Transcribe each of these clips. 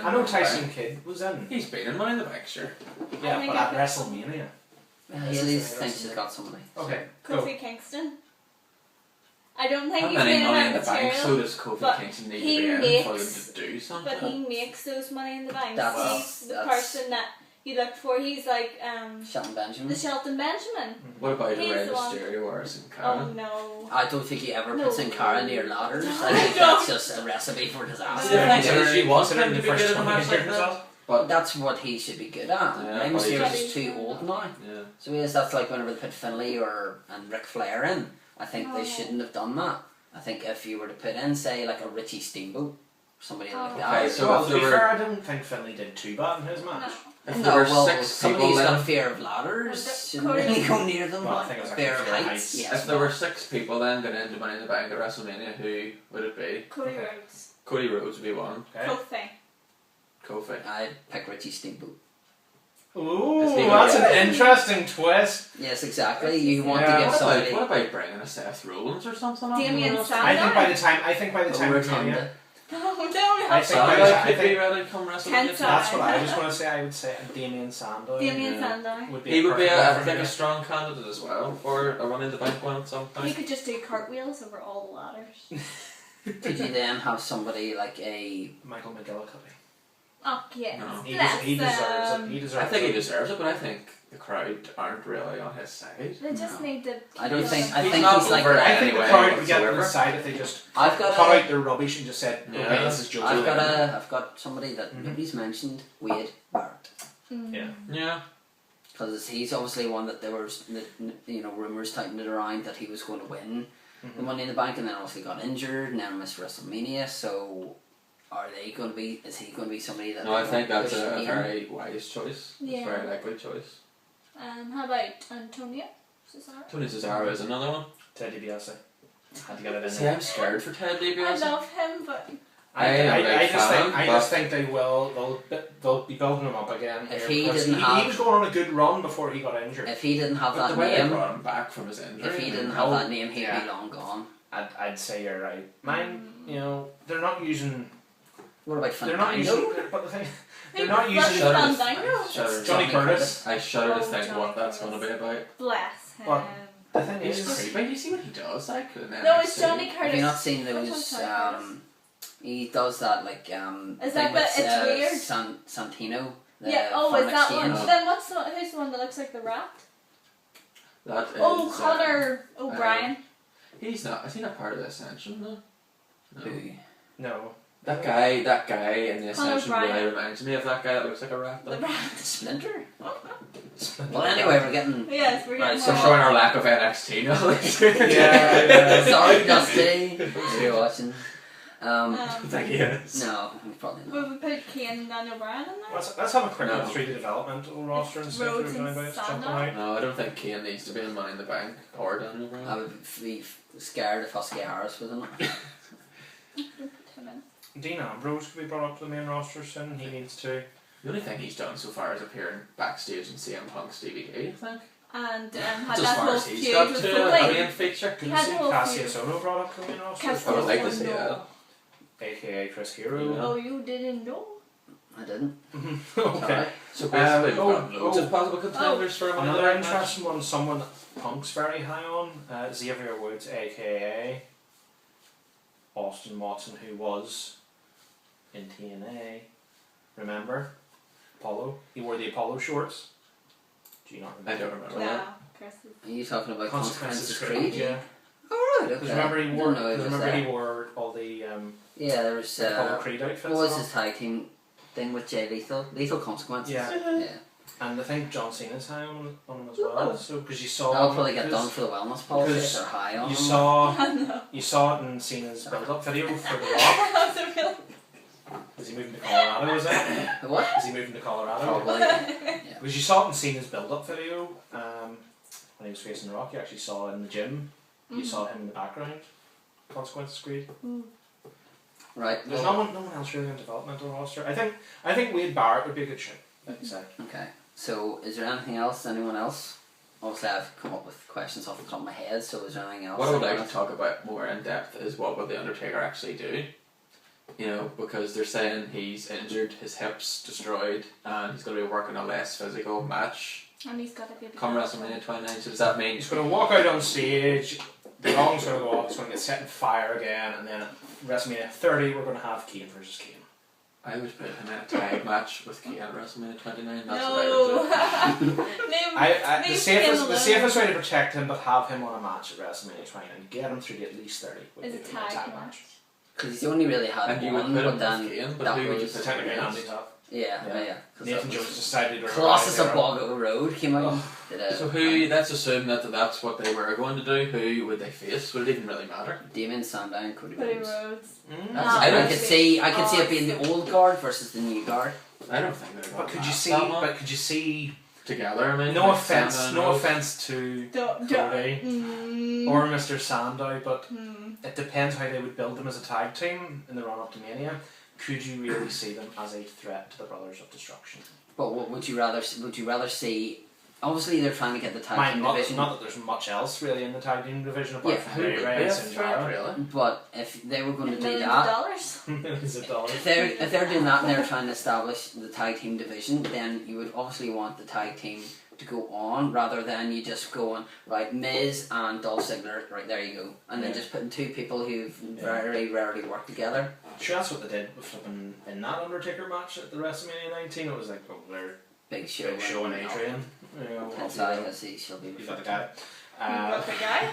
I know Tyson Kidd was in. He's been in Money in the Bank, sure. Yeah, but at WrestleMania. Hayley thinks she's got somebody. Okay, Kofi Kingston. I don't think How he's many been in Money that in the Bank? material. So does Kofi Kingston need to be in for them to do something? But he makes those Money in the Bank. That's- He's the that's- person that you look for. He's like Shelton Benjamin. the Shelton Benjamin. What about He's Rey the one. Mysterio or Sin Oh Cara? no. I don't think he ever No. puts in Cara near ladders. I No. think that's just a recipe for The disaster. thing is, She you want considered him to the be first good at a 20 match like years that. off. But That's what he should be good at. Yeah, Rey but he Mysterio's just- too old now. yeah. So that's like whenever they put Finlay and Ric Flair in. I think they shouldn't have done that. I think if you were to put in, say, like a Richie Steamboat, somebody like that. Okay, so well, if to there be were- fair, I don't think Finley did too bad in his match. No. If No, there were well, 6 somebody people who's got a then, fear of ladders Well, shouldn't Cody- really go near them. Well, I think it was actually Fear of fear of heights, heights. yes. if there were 6 people then going into Money in the Bank at WrestleMania, who would it be? Cody Okay. Rhodes. Cody Rhodes would be one. Okay. Kofi. Kofi. I'd pick Richie Steamboat. Ooh, Is he that's good? an interesting twist. Yes, exactly. You want Yeah. to give somebody What about bringing a Seth Rollins or something? on? Damien Who knows? Sandow. I think by the time over Mania, Tonda. Oh no, I no. think by the Sandow time- could be ready to come WrestleMania. Kenta. that's what I was going to say. I would say Damien Sandow Damien Yeah. Sandow. would be. He would be, perfect I one for think, him. a strong candidate as well for a Money in the Bank one at some He point. could just do cartwheels over all the ladders. Could you then have somebody like a Michael McGillicuddy. Oh yeah. No. He That's, deserves it. He deserves I think he it. deserves it, but I think the crowd aren't really on his side. They just need to. I don't think- I He's think not he's like over that. I think the anyway crowd would get on whatsoever. the side if they just I've got cut a out their rubbish and just said, Yeah. "Okay, this is Joe." I've got somebody that Mhm. nobody's mentioned, Wade Barrett. Yeah. Yeah. Because he's obviously one that there was, rumours tightened it around that he was going to win the Money in the Bank, and then obviously got injured, and then missed WrestleMania. So, are they going to be? Is he going to be somebody that? No, I think that's push a in? very wise choice. Yeah. It's a very likely choice. How about Antonio Cesaro? Tony Cesaro is another one. Ted DiBiase. Had to get it in See, there. I'm scared for Ted I DiBiase. love him, but I just fan, think they will. They'll be building him up again. If here, he because didn't he have- was going on a good run before he got injured. If he didn't have But that the way they name, brought him back from his injury. if he didn't Oh, have that name, he'd yeah. be long gone. I'd say you're right. Mine, they're not using. What about They're not Fandango? using. But the thing, who they're not rushed using. Fandango? Johnny Curtis. I shudder to Oh, think Johnny what that's Curtis. going to be about. Bless him. What? The thing He's is, creepy. You see what he does, like in No, it's NXT? Johnny Have Curtis. you not seen Which those? one's Johnny Curtis? He does that like Is thing that with, but it's weird? Santino. The Yeah. Oh, Foreign is that Exchange. one? Then who's the one that looks like the rat? That is, Oh, Connor O'Brien. He's not. Is he not part of the Ascension though? No. Who? no. That guy in the Conor Ascension really O'Brien. reminds me of that guy that looks like a rat. The Though. rat. Splinter. Well, anyway, we're getting. Yes, we're Right, getting so We're more. showing our lack of NXT knowledge. Yeah. Sorry, Dusty. If you're watching. Thank you. No, probably not. Will we put Kane and O'Brien in there? Let's have a quick No. look through the developmental roster and see if Rhodes there's and anybody that's jumping Sandow. out. No, I don't think Kane needs to be in Money in the Bank or Daniel I Bryan. would be scared if Husky Harris was in it. Don't put him in. Dean Ambrose could be brought up to the main roster soon. He needs to. The only thing he's done so far is appearing backstage in CM Punk's DVD, I think. And had Just that as far whole as he's feud got with to a Foley. main feature. Could He we had see the whole Cassius Ohno brought up to the main roster? Cassius I would like to see Ohno. that. AKA Chris Hero. Yeah. Oh, you didn't know? I didn't. Okay. Sorry. So basically, we've got oh, loads oh. of possible contenders for a Money in the Another Bank match. interesting one, someone Punk's very high on, Xavier Woods, aka Austin Watson, who was in TNA. Remember? Apollo? He wore the Apollo shorts. Do you not remember? I don't remember. No, Chris is. Are you talking about Consequences Creed? Yeah. Oh, right, okay. Because remember he Didn't wore. know he was there. He wore all the Yeah, there was. Apollo Creed outfits. What was and his tag team thing with Jay Lethal? Lethal Consequences. Yeah. Yeah. And I think John Cena's high on him as Oh. well. So because you saw. That'll probably get because done for the wellness policy if because they're high on You them. saw. You saw it in Cena's build-up video for The Rock. That's a real. Is he moving to Colorado? Is it? The what? Is he moving to Colorado? Probably. Yeah. Because you saw it in Cena's build-up video when he was facing The Rock. You actually saw it in the gym. You saw him in the background. Consequences Creed. Right. There's well, no one else really on developmental roster. I think Wade Barrett would be a good shout. Like you say. Okay. So, is there anything else? Anyone else? Obviously, I've come up with questions off the top of my head. So, is there anything else? What I would anyone like else? to talk about more in depth is what would the Undertaker actually do? You know, because they're saying he's injured, his hips destroyed, and he's going to be working a less physical match And he's got a good. come WrestleMania 29. So does that mean He's going to walk out on stage, the gong's going to go off, it's going to get set on fire again, and then at WrestleMania 30 we're going to have Kane versus Kane. I would put him in a tag match with Kane at WrestleMania 29? That's No. what I would do. The safest way to protect him, but have him on a match at WrestleMania 29, get him through to at least 30. Would Is be a a tag match. Because he's only really had And you would one, put him but with then Kane, but that who would you was put Technically him an against? handicap. yeah. Nathan Jones decided to Colossus of revive Boggo Road came out. Did a So who, let's assume that that's what they were going to do, who would they face? Would it even really matter? Damon Sandow and Cody Cody Rhodes. Rhodes. That's I don't I could see it being the old guard versus the new guard. I don't think they're going But to could you last see? that long. But could you see? Together, I mean. No like offense, Sandow and no Rhodes. offense to Don't. Cody Mm. or Mr. Sandow, but Hmm. it depends how they would build them as a tag team in the run up to Mania. Could you really see them as a threat to the Brothers of Destruction? But what would you rather? Would you rather see? Obviously, they're trying to get the tag team division. Not that there's much else really in the tag team division apart Yeah, from Who Ray would Ray be and a Sin threat, Cara. really? But if they were going to do Millions of that, dollars. Millions of dollars. if they're doing that and they're trying to establish the tag team division, then you would obviously want the tag team to go on rather than you just going right Miz and Dolph Ziggler, right there you go, and then Yeah. just putting two people who've very rarely worked together. Sure, that's what they did with flipping in that Undertaker match at the WrestleMania 19. It was like, oh, their Big Show, Big Show and Adrian. You know, That's off how you go. I see she'll be. You got the referred guy. You got the guy.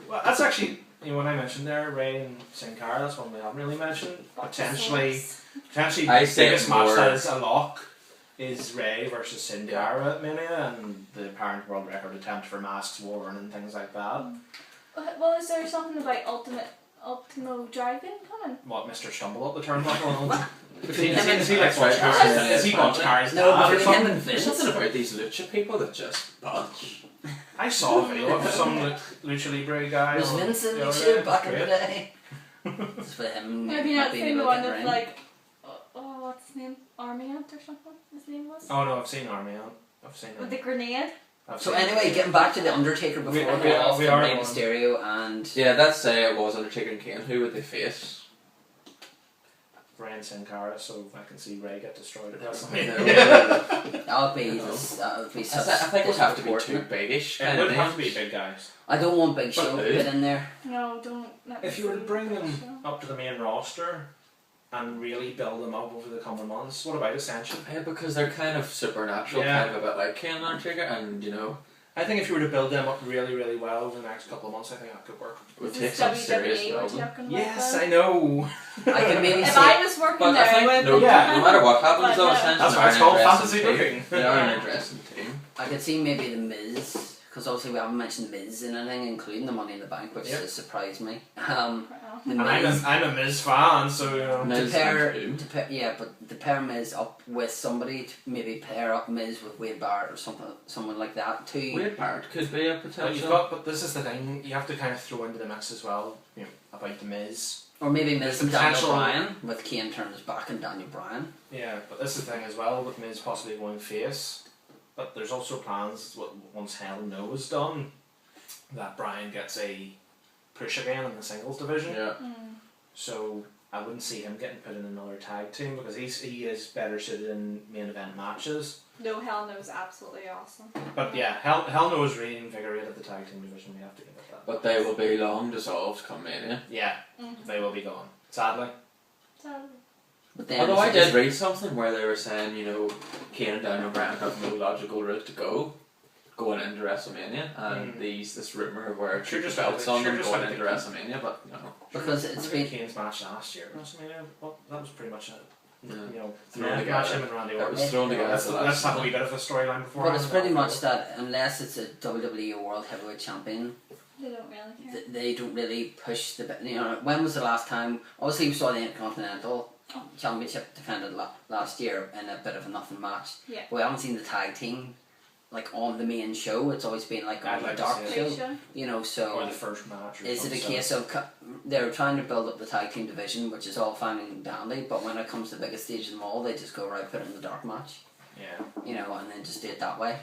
Well, that's actually, when I mentioned there, Ray and Sin Cara, that's one we haven't really mentioned. Potentially I the say biggest it's match more- that is a lock is Ray versus Sin Cara at Mania and the apparent world record attempt for masks worn and things like that. Well, is there something about Ultimo Dragon coming? What, Mr. Stumble up the turnbuckle? Is he That's like right, Is he Bunch Cara's No, dad or between him something? and There's Vince. something about these lucha people that just punch. I saw a video of some Lucha Libre guy. Was on Vince in the other Lucha day. back in the Great. day? It's for him. Maybe not being seen the able to one get with around. like, what's his name? Army Ant or something. His name was. Oh no, I've seen Army Ant. I've seen With him. the grenade. I've So seen anyway, him. getting back to the Undertaker before We they are- lost we to are Rey on. Mysterio and Yeah, let's say it was Undertaker and Kane. Who would they face? Ray and Sin Cara, so I can see Ray get destroyed at No. WrestleMania. that would be No. such. I think it would have to be two disappointment. biggish It kind would of have to be names. big guys. I don't want Big But Show who? get in there. No, don't. Let me If you were to see. bring them up to the main roster and really build them up over the coming months, what about Ascension? Yeah, because they're kind of supernatural, Yeah. kind of a bit like Kane and Undertaker, and you know, I think if you were to build them up really, really well over the next couple of months, I think that could work. it would Is take this some serious WWE we're building. talking about Yes, then? I know. I can maybe If see. I was working But there, I think would no, be Yeah. no matter what happens, But though, no. Ascension That's why are it's an called interesting fantasy team. booking. They are an interesting team. I could see maybe the Miz, because obviously we haven't mentioned the Miz in anything, including the Money in the Bank, which Yep. has surprised me. Wow. The And Miz, I'm a Miz fan, so you know. Miz and who? yeah, but the pair Miz up with somebody, to maybe pair up Miz with Wade Barrett or someone like that too. Wade Barrett could be a But potential. but this is the thing, you have to kind of throw into the mix as well, about the Miz. Or maybe Miz There's and Daniel potential- Bryan, with Kane turning his back on Daniel Bryan. Yeah, but this is the thing as well, with Miz possibly going face. But there's also plans, once Hell No is done, that Bryan gets a push again in the singles division. Yeah. So I wouldn't see him getting put in another tag team because he is better suited in main event matches. No, Hell No is absolutely awesome. But yeah, Hell No is reinvigorated the tag team division, we have to give it that. But they will be long dissolved come Mania. Yeah, they will be gone. Sadly. So, But then Although I it's- did read something where they were saying, you know, Kane and Daniel Bryan have no logical route to go going into WrestleMania, and this rumour of where Sure, two just belts like- on sure, them just going like into the- WrestleMania, but no. because it's Look been at Kane's match last year at WrestleMania. Well, that was pretty much Yeah. thrown Thrown match together. him and Randy That Orton. was thrown together Let's at the last have a wee minute. bit of a storyline before. But it's pretty much that unless it's a WWE World Heavyweight Champion, they don't really care. they don't really push the. When was the last time? Obviously, we saw the Intercontinental Championship defended last year in a bit of a nothing match. Yeah. But we haven't seen the tag team like on the main show. It's always been like I'd on like the to dark see show. Big Show. or So the first match. Or is it a something. case of they're trying to build up the tag team division, which is all fine and dandy, but when it comes to the biggest stage of them all, they just go right put it in the dark match, Yeah. and then just do it that way.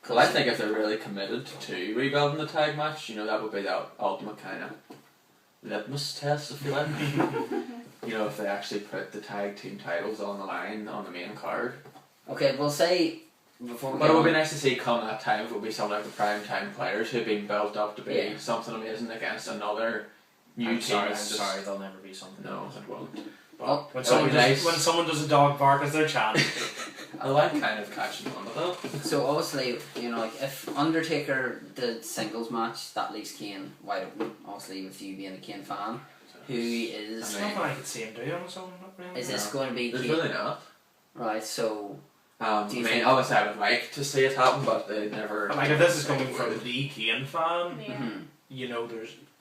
Well, I think if they're really committed to rebuilding the tag match, that would be the ultimate kind of litmus test, if you like. you know, if they actually put the tag team titles on the line on the main card. Okay, we'll say before we But get it would be on- nice to see come that time if it would be some like the prime time players who've been built up to be Yeah. something amazing against another new I'm team. sorry, It's just- there'll never be something. No, it won't. Oh, When It would be nice. someone does a dog bark as their chant. Although I'm kind of catching on with it. So obviously, you know, like if Undertaker did singles match, that leaves Kane wide open. Obviously, with you being a Kane fan, who is There's nothing I could see him do on his own. Not really. is this No. going to be There's Kane? really not. Right. So I Do you mean, think- obviously I would like to see it happen, but they never. Like if this is coming from the Kane fan, Yeah. mhm. you know,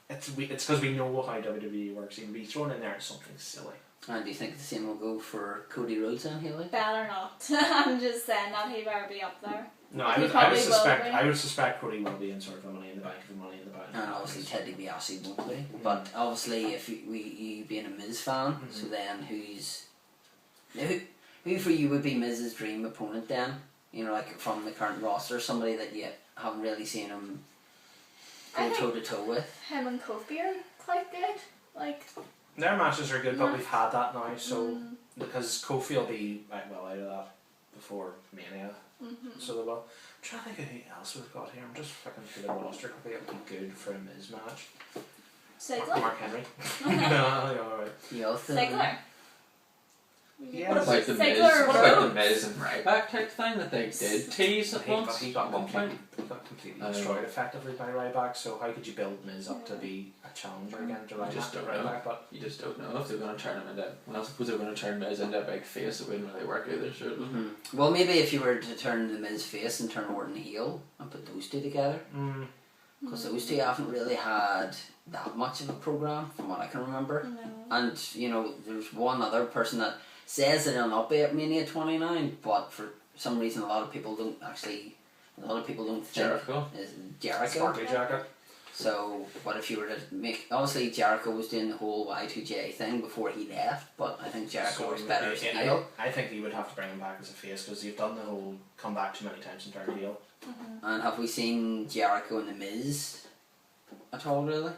it's because we know how WWE works. He'd be thrown in there as something silly. And do you think the same will go for Cody Rhodes and Hayley? Better not. I'm just saying that he better be up there. No, He I would probably will suspect be. I would suspect Cody will be in sort of a Money in the Bank if a Money in the Bank. And obviously Ted DiBiase won't be. But obviously, if you being a Miz fan, so then who for you would be Miz's dream opponent then? You know, like from the current roster, somebody that you haven't really seen him I go think- toe to toe with. Him and Kofi are quite good. Like, Their matches are good, but Yeah. we've had that now. So mm, because Kofi will be out of that before Mania, mhm. so they will. I'm trying to think of who else we've got here. I'm just flicking through the roster quickly. It would be good for a Miz match. Ziggler. Mark Henry. No, you're alright. You also Ziggler. Yeah. What about the Miz? Ziggler or What about the Rhodes? Miz and Ryback type thing that they did tease at once? He got at one point? completely I know. destroyed effectively by Ryback. So how could you build Miz up to be a challenger again to I just don't know. Ryback? But You just don't know if they're going to turn him into. Well, I suppose they're going to turn Miz into a big face. It wouldn't really work either, sure. Mhm. Well, maybe if you were to turn the Miz face and turn Orton heel and put those two together, because those two haven't really had that much of a program from what I can remember. No. And you know, there's one other person that says that he'll not be at Mania 29, but for some reason a lot of people don't think Jericho. is Jericho. Sparkly jacket. So, what if you were to make? Obviously, Jericho was doing the whole Y2J thing before he left, but I think Jericho So works better as a heel. I think he would have to bring him back as a face because you've done the whole come back too many times and turn heel. Mhm. And have we seen Jericho and the Miz at all? Really?